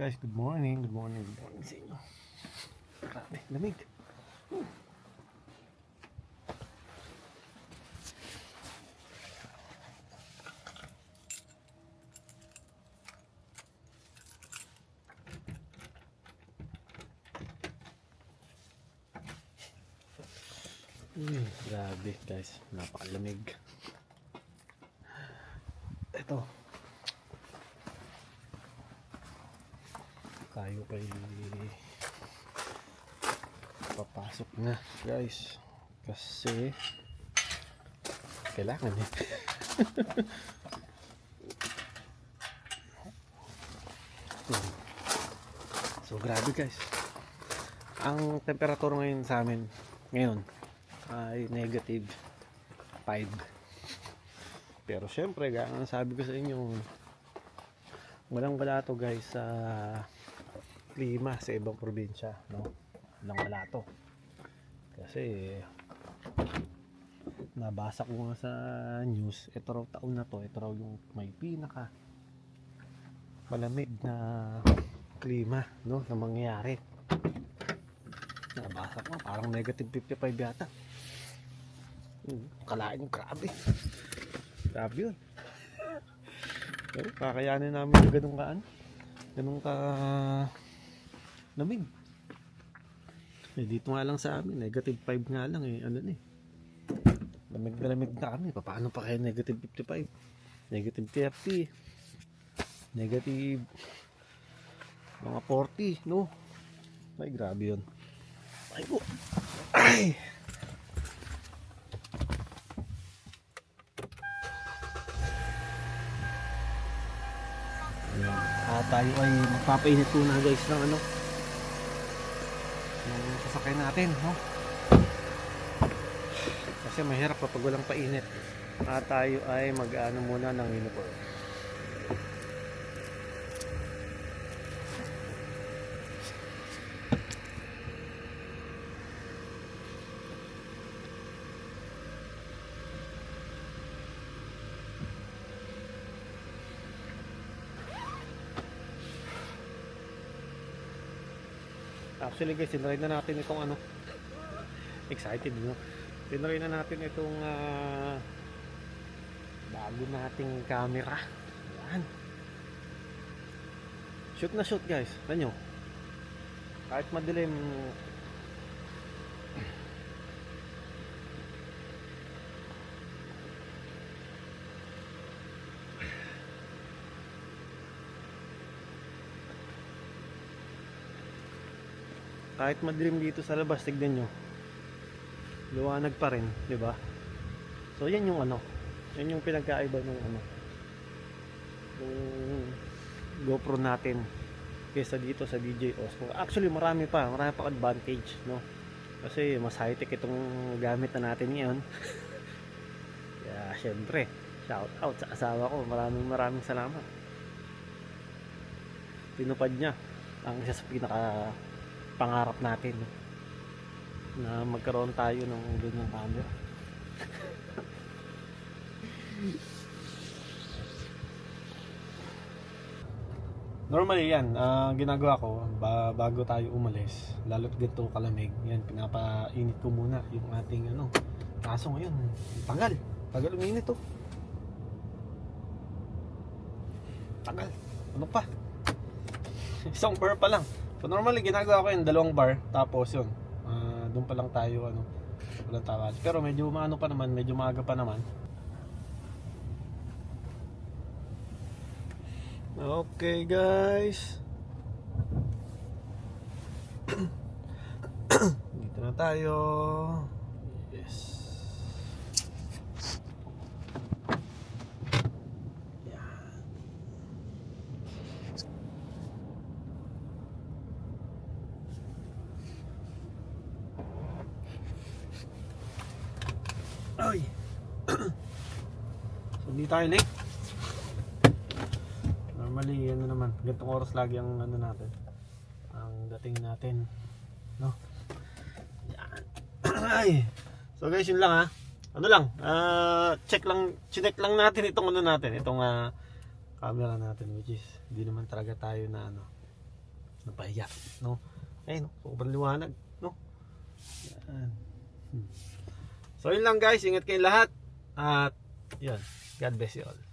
Guys, good morning. Good morning. Good morning sa inyo. Grabe, lamig. Grabe guys, napakalamig. Ito. Tayo kay papasok na guys kasi kailangan eh. So grabe guys, ang temperature ngayon sa amin ngayon ay -5. Pero syempre gaya ng sabi ko sa inyo, walang wala to guys sa klima sa ibang probinsya, no? Walang wala to. Kasi nabasa ko nga sa news, ito raw taon na to, ito raw yung may pinaka malamig na klima, no, na mangyayari. Nabasa ko parang -55 yata. Kalain yung grabe. Grabe yun. Pero kakayanin namin yung ganun ka lamig. Eh, dito nga lang sa amin, -5 nga lang eh. Ano eh. Lamig na lamig na kami. Paano pa kayo -55? -30. Negative mga 40, no? Ay, grabe yun. Ay po. Ay! Tayo ay magpapainit muna guys ng ano, ng sasakyan natin, no? Kasi mahirap kapag walang painit. Tayo ay mag-ano muna ng uniform. Actually guys, tinry na natin itong ano, excited, no? Tinry na natin itong bago nating camera. Yan. Shoot na shoot guys. Tignan nyo. Kahit madilim, kahit madilim dito sa labas, tignan nyo, liwanag pa rin, di ba? So yan yung ano, yan yung pinagkaiba ng ano, yung GoPro natin kaysa dito sa DJI Osmo. Actually marami pa advantage, no? Kasi mas high tech itong gamit na natin ngayon. Kaya syempre, shout out sa asawa ko, maraming salamat. Tinupad niya ang isa sa pinaka pangarap natin, na magkaroon tayo ng ganyang camera. Normally yan, ginagawa ko bago tayo umalis, lalo't ganitong kalamig, yan, pinapainit ko muna yung ating ano. Kaso ngayon, tagal uminit to. Tagal, ano pa? Isang bar pa lang. So normally ginagawa ko yung 2 bar, tapos yun, doon pa lang tayo ano, walang tawad. Pero medyo maano pa naman, medyo maaga pa naman. Okay guys. Dito na tayo. Yes. Ay. So hindi tayo late. Normally ano naman, ganitong oras lagi ang ano natin, ang dating natin, no? Yan. Ay. So guys, yun lang ha. Ano lang, check lang natin itong ano natin, itong camera natin, which is hindi naman talaga tayo na ano, Napahiya, no? Ayun, sobrang liwanag, no? Yan. So yun lang guys, ingat kayong lahat. At yun, God bless you all.